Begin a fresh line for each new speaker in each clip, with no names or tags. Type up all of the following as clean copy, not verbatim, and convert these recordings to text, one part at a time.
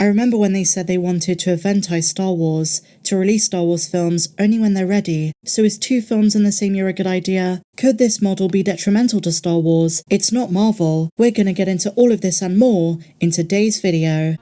I remember when they said they wanted to eventize Star Wars, to release Star Wars films only when they're ready. So is 2 films in the same year a good idea? Could this model be detrimental to Star Wars? It's not Marvel. We're gonna get into all of this and more in today's video.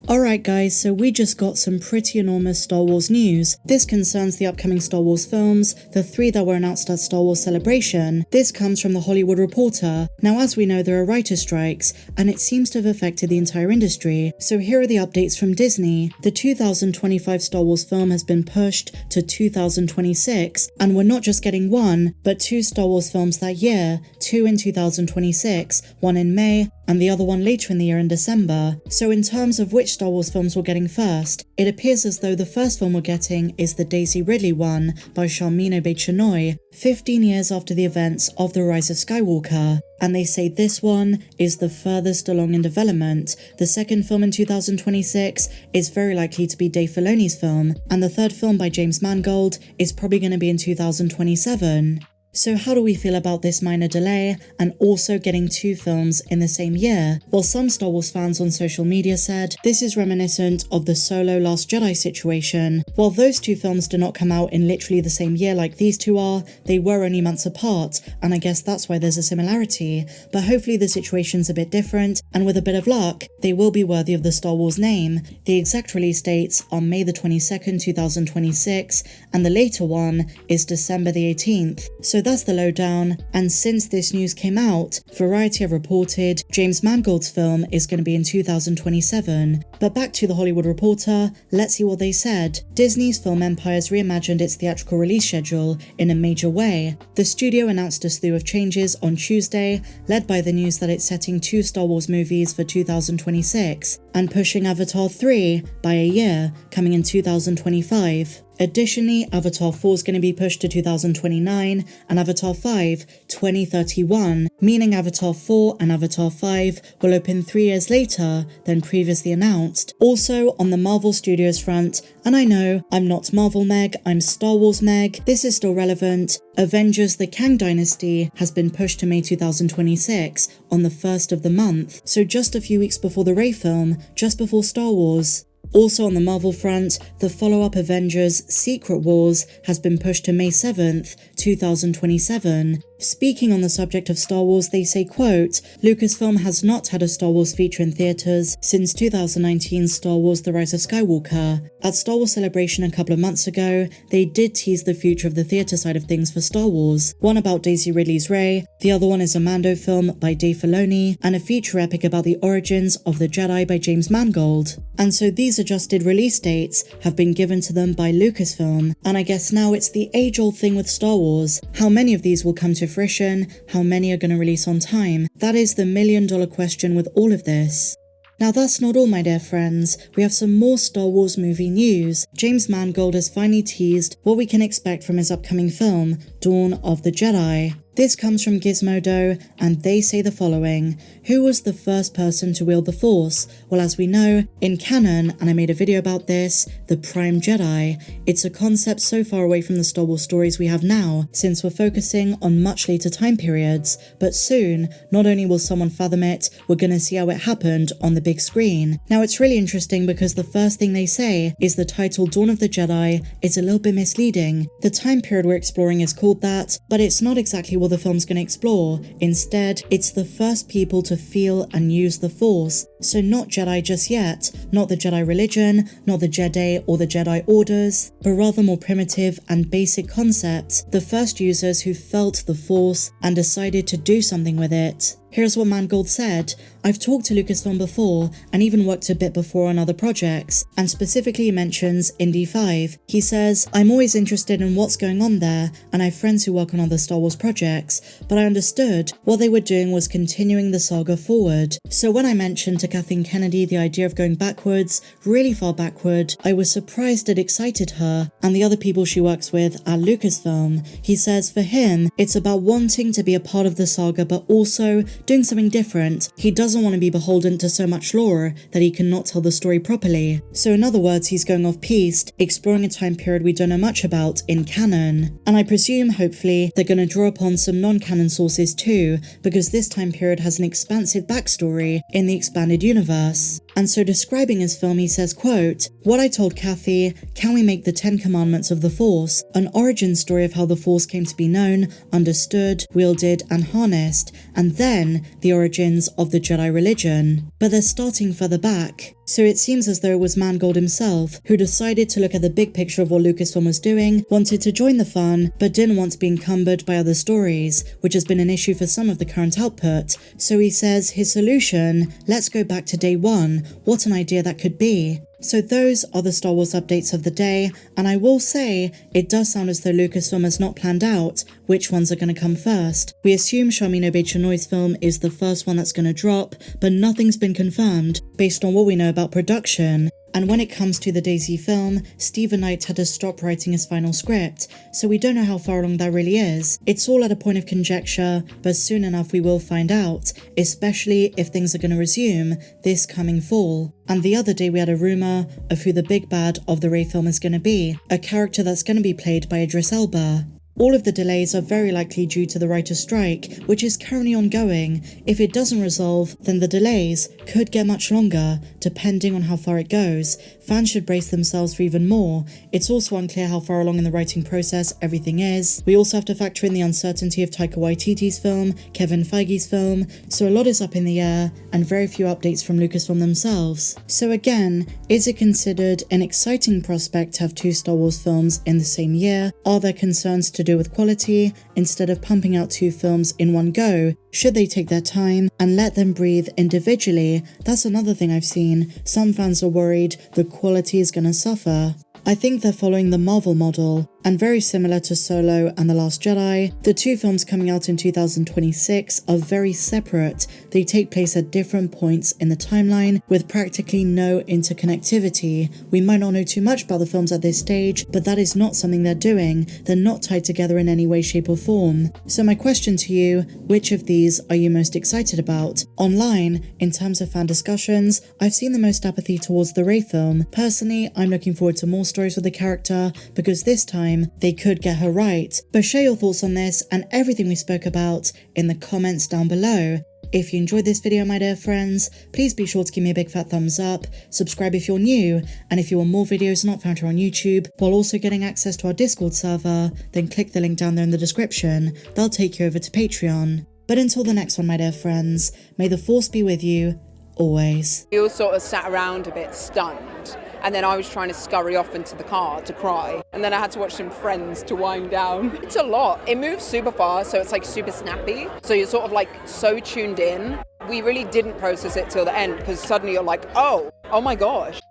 Alright guys, so we just got some pretty enormous Star Wars news. This concerns the upcoming Star Wars films, the 3 that were announced at Star Wars Celebration. This comes from The Hollywood Reporter. Now as we know, there are writer strikes, and it seems to have affected the entire industry. So here are the updates from Disney. The 2025 Star Wars film has been pushed to 2026, and we're not just getting 1, but 2 Star Wars films that year, 2 in 2026, 1 in May, and the other one later in the year in December. So in terms of which Star Wars films we're getting first, it appears as though the first film we're getting is the Daisy Ridley one by Sharmeen Obaid-Chinoy, 15 years after the events of The Rise of Skywalker. And they say this one is the furthest along in development. The second film in 2026 is very likely to be Dave Filoni's film, and the third film by James Mangold is probably going to be in 2027. So how do we feel about this minor delay and also getting 2 films in the same year? Well, some Star Wars fans on social media said this is reminiscent of the Solo Last Jedi situation. While those 2 films did not come out in literally the same year like these 2 are, they were only months apart, and I guess that's why there's a similarity. But hopefully the situation's a bit different, and with a bit of luck, they will be worthy of the Star Wars name. The exact release dates are May the 22nd, 2026, and the later one is December the 18th. So that's the lowdown, and since this news came out, Variety have reported James Mangold's film is going to be in 2027. But back to The Hollywood Reporter, let's see what they said. Disney's film empire's reimagined its theatrical release schedule in a major way. The studio announced a slew of changes on Tuesday, led by the news that it's setting 2 Star Wars movies for 2026, and pushing Avatar 3 by a year, coming in 2025. Additionally, Avatar 4 is going to be pushed to 2029 and Avatar 5 2031, meaning Avatar 4 and Avatar 5 will open 3 years later than previously announced. Also, on the Marvel Studios front, and I know I'm not Marvel Meg, I'm Star Wars Meg, this is still relevant. Avengers: The Kang Dynasty has been pushed to May 2026 on the 1st of the month, so just a few weeks before the Rey film, just before Star Wars. Also on the Marvel front, the follow-up Avengers: Secret Wars has been pushed to May 7th, 2027. Speaking on the subject of Star Wars, they say, quote, Lucasfilm has not had a Star Wars feature in theaters since 2019's Star Wars: The Rise of Skywalker. At Star Wars Celebration a couple of months ago, they did tease the future of the theater side of things for Star Wars, one about Daisy Ridley's Rey, the other one is a Mando film by Dave Filoni, and a feature epic about the origins of the Jedi by James Mangold. And so these adjusted release dates have been given to them by Lucasfilm, and I guess now it's the age-old thing with Star Wars. How many of these will come to fruition? How many are going to release on time? That is the million-dollar question with all of this. Now that's not all, my dear friends. We have some more Star Wars movie news. James Mangold has finally teased what we can expect from his upcoming film, Dawn of the Jedi. This comes from Gizmodo, and they say the following. Who was the first person to wield the Force? Well, as we know, in canon, and I made a video about this, the Prime Jedi. It's a concept so far away from the Star Wars stories we have now, since we're focusing on much later time periods. But soon, not only will someone fathom it, we're gonna see how it happened on the big screen. Now it's really interesting because the first thing they say is the title Dawn of the Jedi is a little bit misleading. The time period we're exploring is called that, but it's not exactly what the film's going to explore. Instead, it's the first people to feel and use the Force. So not Jedi just yet, not the Jedi religion, not the Jedi or the Jedi orders, but rather more primitive and basic concepts, the first users who felt the Force and decided to do something with it. Here's what Mangold said. I've talked to Lucasfilm before and even worked a bit before on other projects, and specifically he mentions Indy 5. He says, I'm always interested in what's going on there, and I have friends who work on other Star Wars projects, but I understood what they were doing was continuing the saga forward. So when I mentioned to Kathleen Kennedy the idea of going backwards, really far backward, I was surprised it excited her and the other people she works with at Lucasfilm. He says for him, it's about wanting to be a part of the saga but also doing something different. He doesn't want to be beholden to so much lore that he cannot tell the story properly. So in other words, he's going off-piste, exploring a time period we don't know much about in canon. And I presume, hopefully, they're going to draw upon some non-canon sources too, because this time period has an expansive backstory in the expanded universe. And so describing his film, he says, quote, "What I told Kathy, can we make the 10 Commandments of the Force an origin story of how the Force came to be known, understood, wielded, and harnessed, and then the origins of the Jedi religion?" But they're starting further back. So it seems as though it was Mangold himself who decided to look at the big picture of what Lucasfilm was doing, wanted to join the fun, but didn't want to be encumbered by other stories, which has been an issue for some of the current output. So he says his solution, let's go back to day one, what an idea that could be. So those are the Star Wars updates of the day, and I will say, it does sound as though Lucasfilm has not planned out which ones are going to come first. We assume Charmin Obaid-Chinoy's film is the first one that's going to drop, but nothing's been confirmed based on what we know about production. And when it comes to the Daisy film, Stephen Knight had to stop writing his final script, so we don't know how far along that really is. It's all at a point of conjecture, but soon enough we will find out, especially if things are going to resume this coming fall. And the other day we had a rumour of who the big bad of the Rey film is going to be, a character that's going to be played by Idris Elba. All of the delays are very likely due to the writer's strike, which is currently ongoing. If it doesn't resolve, then the delays could get much longer, depending on how far it goes. Fans should brace themselves for even more. It's also unclear how far along in the writing process everything is. We also have to factor in the uncertainty of Taika Waititi's film, Kevin Feige's film, so a lot is up in the air, and very few updates from Lucasfilm themselves. So again, is it considered an exciting prospect to have 2 Star Wars films in the same year? Are there concerns to do with quality? Instead of pumping out 2 films in one go, should they take their time and let them breathe individually? That's another thing I've seen. Some fans are worried the quality is gonna suffer. I think they're following the Marvel model, and very similar to Solo and The Last Jedi, the 2 films coming out in 2026 are very separate. They take place at different points in the timeline with practically no interconnectivity. We might not know too much about the films at this stage, but that is not something they're doing. They're not tied together in any way, shape or form. So my question to you, which of these are you most excited about? Online, in terms of fan discussions, I've seen the most apathy towards the Rey film. Personally, I'm looking forward to more stories with the character, because this time they could get her right. But share your thoughts on this and everything we spoke about in the comments down below. If you enjoyed this video, my dear friends, please be sure to give me a big fat thumbs up, subscribe if you're new, and if you want more videos not found here on YouTube, while also getting access to our Discord server, then click the link down there in the description. They'll take you over to Patreon. But until the next one, my dear friends, may the Force be with you, always.
We all sort of sat around a bit stunned, and then I was trying to scurry off into the car to cry, and then I had to watch some Friends to wind down. It's a lot. It moves super fast, so it's like super snappy, so you're sort of like so tuned in. We really didn't process it till the end, because suddenly you're like, oh my gosh.